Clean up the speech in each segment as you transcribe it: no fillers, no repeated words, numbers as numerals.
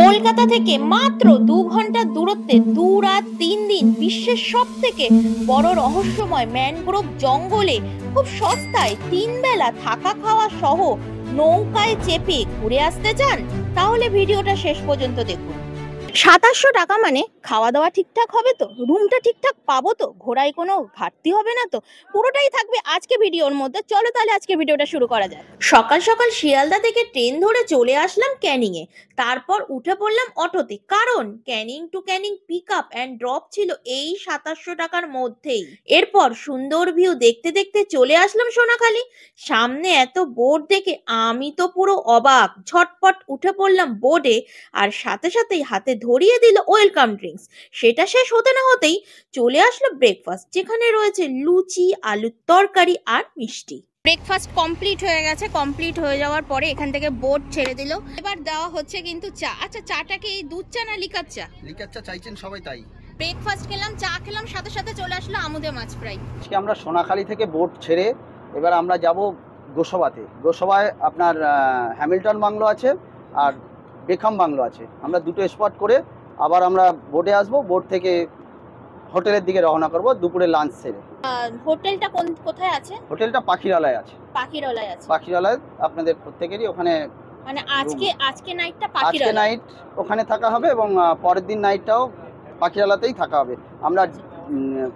কলকাতা থেকে মাত্র 2 ঘন্টার দূরত্বে 2 রাত 3 দিন বিশ্বের সব থেকে বড় রহস্যময় ম্যানগ্রোভ জঙ্গলে খুব সস্তায় 3 বেলা থাকা খাওয়া সহ নৌকায় চেপে ঘুরে আসতে চান, তাহলে ভিডিওটা শেষ পর্যন্ত দেখুন। 2700 টাকা মানে খাওয়া দাওয়া ঠিকঠাক হবে তো, রুমটা ঠিকঠাক পাবো তো, ঘোড়ায় কোনো ঘাটতি হবে না তো, পুরোটাই থাকবে আজকে ভিডিওর মধ্যে। চলো তাহলে আজকে ভিডিওটা শুরু করা যাক। সকাল সকাল শিয়ালদা থেকে ট্রেন ধরে চলে আসলাম ক্যানিং এ, তারপর উঠে পড়লাম অটোতে, কারণ Canning to Canning pick up and drop ছিল এই 2700 টাকার মধ্যেই। এরপর সুন্দর ভিউ দেখতে দেখতে চলে আসলাম সোনাখালি। সামনে এত বোর্ড দেখে আমি তো পুরো অবাক, ঝটপট উঠে পড়লাম বোর্ডে, আর সাথে সাথেই হাতে ধরিয়ে দিল ওয়েলকাম ড্রিঙ্কস। সেটা শেষ হতে না হতেই চলে আসলো ব্রেকফাস্ট, যেখানে রয়েছে লুচি, আলুর তরকারি আর মিষ্টি। ব্রেকফাস্ট কমপ্লিট হয়ে গেছে। কমপ্লিট হয়ে যাওয়ার পরে এখান থেকে বোর্ড ছেড়ে দিল। এবার দেওয়া হচ্ছে কিন্তু চা। আচ্ছা, চাটা কি দুধ চা না লিকার চা? লিকার চা চাইছেন সবাই, তাই ব্রেকফাস্ট খেলাম, চা খেলাম, সাথে সাথে চলে আসলো আমুদে মাছ ফ্রাই। আজকে আমরা সোনাখালি থেকে বোট ছেড়ে এবার আমরা যাব গোসাবাতে। গোসাবায় আপনার হ্যামিল্টন বাংলো আছে আর বেখাম বাংলো আছে। আমরা দুটো স্পট করে আবার আমরা বোটে আসবো, বোট থেকে হোটেলের দিকে রওনা করব দুপুরে লাঞ্চ সেরে। হোটেলটা কোথায় আছে? হোটেলটা পাখিরালয় আছে। পাখিরালয় আছে। পাখিরালয় আপনাদের প্রত্যেকেরই ওখানে, মানে আজকে নাইটটা আজকে পাখিরালয়, নাইট ওখানে থাকা হবে এবং পরের দিন নাইটটাও পাখিরালয়তেই থাকা হবে। আমরা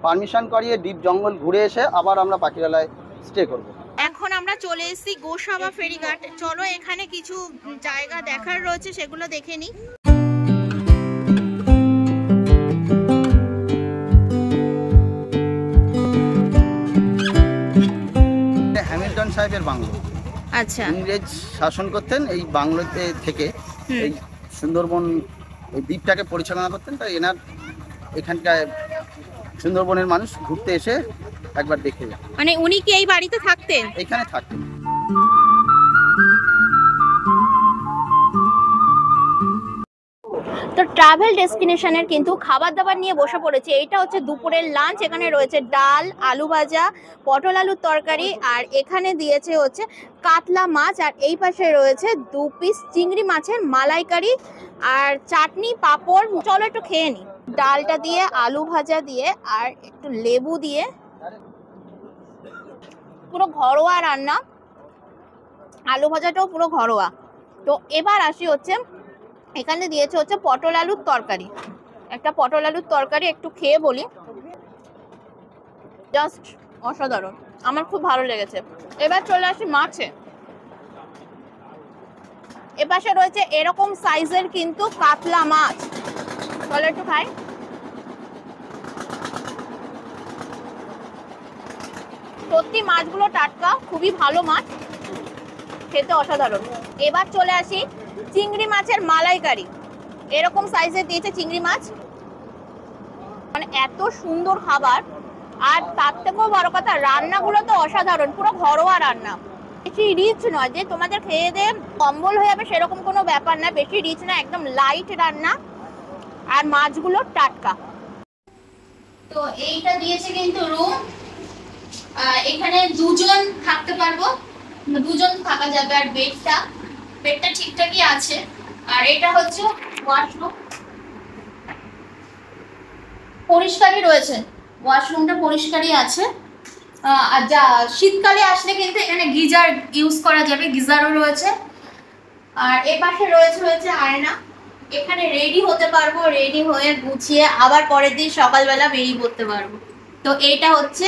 পারমিশন করিয়ে ডিপ জঙ্গল ঘুরে এসে আবার আমরা পাখিরালয় স্টে করব। এখন আমরা চলে এসেছি গোসাবা ফেরিঘাট। চলো এখানে কিছু জায়গা দেখার রয়েছে, সেগুলো দেখে নিই। হ্যামিল্টন সাহেবের বাংলো। আচ্ছা, ইংরেজ শাসন করতেন এই বাংলোতে থেকে, এই সুন্দরবন এই দ্বীপটাকে পরিচালনা করতেন। তাই এনার এখানকার সুন্দরবনের মানুষ ঘুরতে এসে একবার দেখে যায়। মানে উনি কি এই বাড়িতে থাকতেন? এখানে থাকতেন। তো ট্রাভেল ডেস্টিনেশনের কিন্তু খাবার দাবার নিয়ে বসে পড়েছে। এটা হচ্ছে দুপুরের লাঞ্চ। এখানে রয়েছে ডাল, আলু ভাজা, পটল আলুর তরকারি, আর এখানে দিয়েছে হচ্ছে কাতলা মাছ, আর এই পাশে রয়েছে 2 পিস চিংড়ি মাছের মালাইকারি আর চাটনি, পাঁপড়। চলো একটু খেয়ে নিই। ডালটা দিয়ে, আলু ভাজা দিয়ে, আর একটু লেবু দিয়ে, পুরো ঘরোয়া রান্না। আলু ভাজাটাও পুরো ঘরোয়া। তো এবার আসি হচ্ছে, এখানে দিয়েছে হচ্ছে পটল আলুর তরকারি। একটা পটল আলুর তরকারি একটু খেয়ে বলি, জাস্ট অসাধারণ, আমার খুব ভালো লেগেছে। এবার চলে আসি মাছে। এপাশে রয়েছে এরকম সাইজের কিন্তু কাতলা মাছ। চলো একটু খাই। সত্যি মাছগুলো টাটকা, খুবই ভালো মাছ, খেতে অসাধারণ। এবার চলে আসি চিংড়ি মাছের মালাইকারি। এরকম সাইজের দিয়েছে চিংড়ি মাছ, মানে এত সুন্দর খাবার। আর তার থেকেও বড় কথা, রান্নাগুলো তো অসাধারণ, পুরো ঘরোয়া রান্না। বেশি রিচ নয় যে তোমাদের খেয়ে দিয়ে কম্বল হয়ে যাবে সেরকম কোনো ব্যাপার না, বেশি রিচ না, একদম লাইট রান্না, আর মাছগুলো টাটকা। তো এইটা দিয়েছে কিন্তু রুম, এখানে 2 জন থাকতে পারবো, 2 জন থাকা যাবে। আর বেডটা ঠিকঠাকই আছে। আর এটা হচ্ছে ওয়াশরুম, পরিষ্কারই রয়েছে, ওয়াশরুমটা পরিষ্কারই আছে। আর যা শীতকালে আসলে কিন্তু এখানে গিজার ইউজ করা যাবে, গিজারও রয়েছে। আর এপাশে রয়েছে আয়না, এখানে রেডি হতে পারবো, রেডি হয়ে গুছিয়ে আবার পরের দিন সকালবেলা বেরিয়ে পড়তে পারবো। তো এইটা হচ্ছে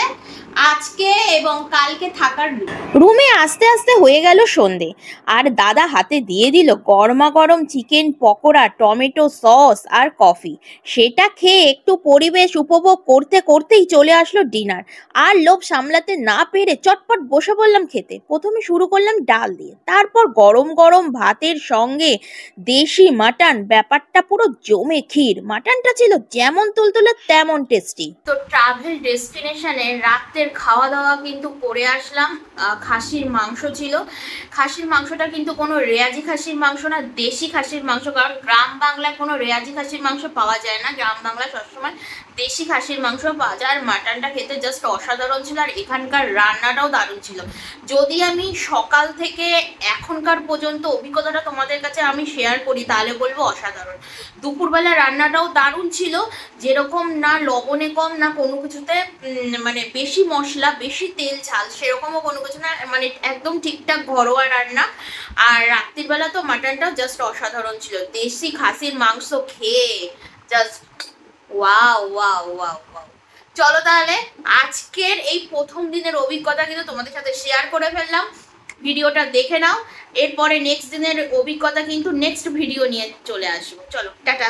আজকে এবং কালকে থাকার রুমে। আস্তে আস্তে হয়ে গেল সন্ধে, আর দাদা হাতে দিয়ে দিল গরমা গরম চিকেন পকোড়া, টমেটো সস আর কফি। সেটা খেয়ে একটু পরিবেশ উপভোগ করতে করতেই চলে আসলো ডিনার। আর লোভ সামলাতে না পেরে চটপট বসে পড়লাম খেতে। প্রথমে শুরু করলাম ডাল দিয়ে, তারপর গরম গরম ভাতের সঙ্গে দেশি মাটন। ব্যাপারটা পুরো জমে ক্ষীর। মাটনটা ছিল যেমন তুলতুলে তেমন টেস্টি। তো ট্রাভেল ডেস্টিনেশনে রাতের খাওয়া দাওয়া কিন্তু করে আসলাম। খাসির মাংস ছিল। খাসির মাংসটা কিন্তু কোনো রেয়াজি খাসির মাংস না, দেশি খাসির মাংস। কারণ গ্রাম বাংলায় কোনো রেয়াজি খাসির মাংস পাওয়া যায় না, গ্রাম বাংলায় সবসময় দেশি খাসির মাংস পাওয়া যায়। আর মাটনটা খেতে জাস্ট অসাধারণ ছিল, আর এখানকার রান্নাটাও দারুণ ছিল। যদি আমি সকাল থেকে এখনকার পর্যন্ত অভিজ্ঞতাটা তোমাদের কাছে আমি শেয়ার করি তাহলে বলবো অসাধারণ। দুপুরবেলা রান্নাটাও দারুণ ছিল, যেরকম না লবণে কম না কোনো কিছুতে মানে বেশি মশলা বেশি তেল ঝাল সেরকমও কোনো কিছু না, মানে একদম ঠিকঠাক ঘরোয়া রান্না। আর রাত্রিবেলা তো মাটনটাও জাস্ট অসাধারণ ছিল। দেশি খাসির মাংস খেয়ে just wow wow wow wow. চলো তাহলে আজকের এই প্রথম দিনের অভিজ্ঞতা কিন্তু তোমাদের সাথে শেয়ার করে ফেললাম। ভিডিওটা দেখে নাও, এরপরে নেক্সট দিনের অভিজ্ঞতা কিন্তু নেক্সট ভিডিও নিয়ে চলে আসবো। চলো টাটা।